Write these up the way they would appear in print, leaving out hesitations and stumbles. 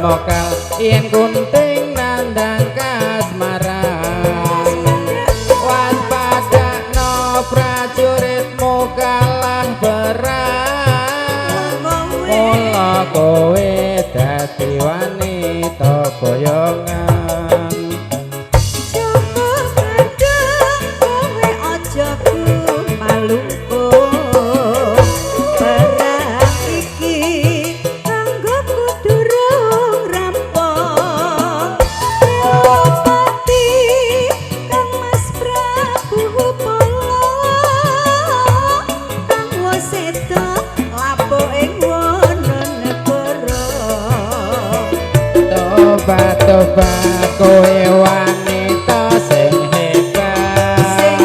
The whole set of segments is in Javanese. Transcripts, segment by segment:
mokal yen kunting nandang kasmaran waspadakno prajuritmu kalah perang mula kowe dadi wanita boyongan Joko kadang kowe aja malungku perang iki kanggo durung rampung pati Kang Mas Prabu Polo kang waseda lapo ing Wononegoro tobat kowe wanita sing hebat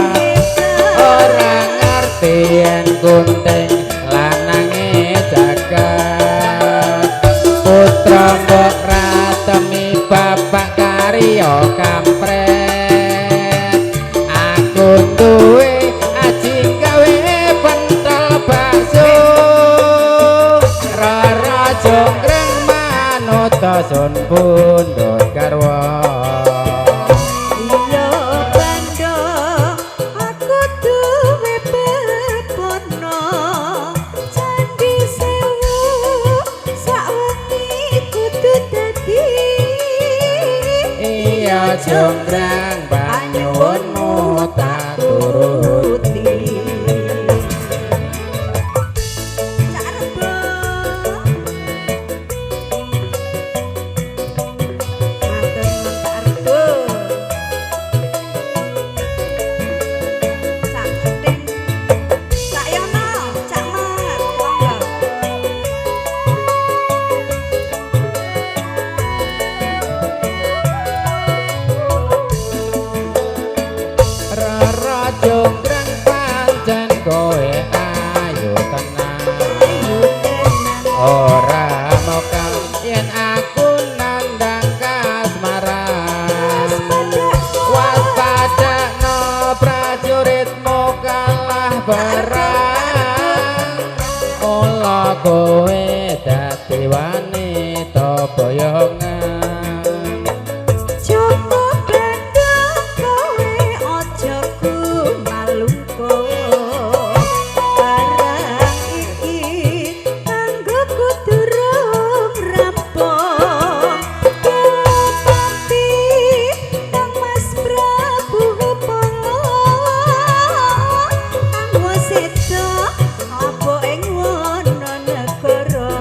ora ngerti yen kunting lanange jagat putra mbok ratemi bapak karya kampret aku duwe aji gawe pentol bakso rara jonggrang manut sun pundhut garwa iya bando aku duwe bepono candi sewu sawengi kudu dadi iya jonggrang banyuwunmu tak turuti rara jonggrang pancen kowe ayu tenan ora mokal yen aku nandang kasmaran waspadakno prajuritmu kalah perang mula kowe dadi wanita boyongan Joko bandung kowe aja malungku barang iki kanggo durung rampung pati Kang Mas Prabu Polo kang waseda apa ing Wononegoro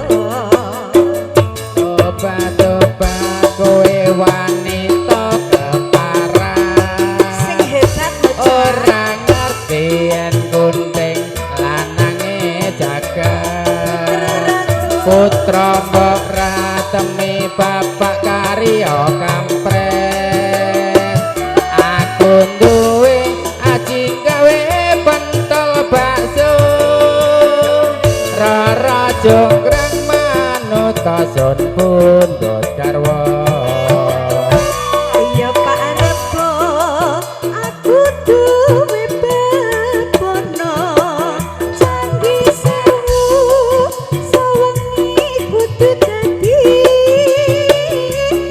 obat-obat kowe wanita keparan sing hebat ora ngerti yen kunting lanange jagat putra mbok ratemi bapak karya kampret aku duwe aji gawe pentol bakso rara jonggrang manut sun pundhut garwa iya Pak Rebo aku duwe bepono candi sewu sawengi kudu dadi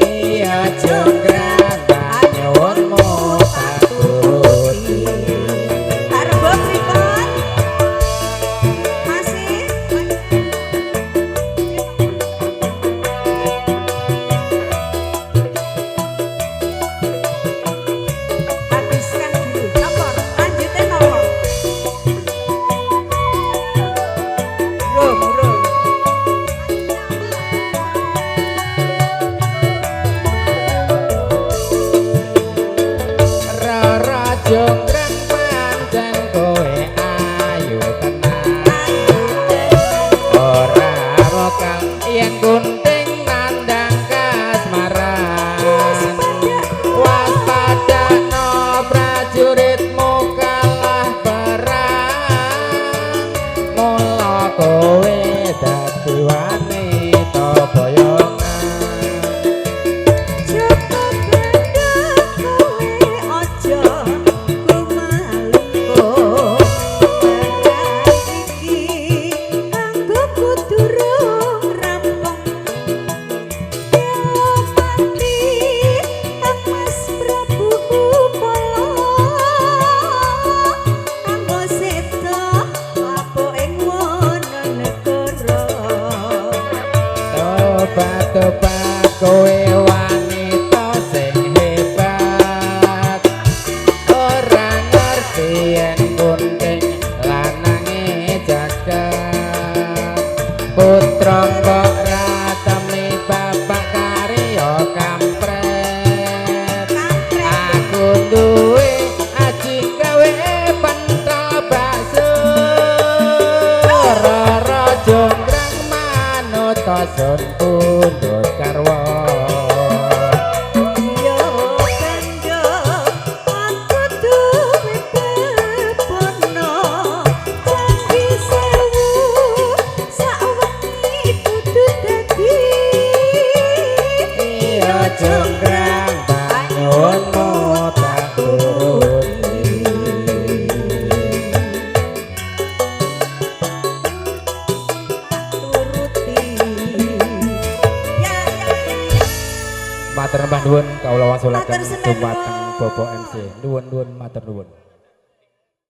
iya jonggrang banyuwunmu tak turuti Pak Rebo pripun masih habiskan dulu apa lanjutin apa rum rara jonggrang pancen kowe ayu tenan ora mokal yen kunting nandang kasmaran waspadakno prajuritmu kalah perang mula kowe dadi wanita boyongan Joko bandung kowe aja malungku barang iki kanggo durung rampung putra kok ratemi bapak karya kampret aku duwe aji gawe pentol bakso rara jonggrang manut sun pundhut karwa yo kandha aku duwe bebono janji sewu sawengi kudu dadi iya jonggrang banyunmu tak turuti matur nuwun kawula wangsulaken Matur seneng, dumateng Bapak MC nuwun matur nuwun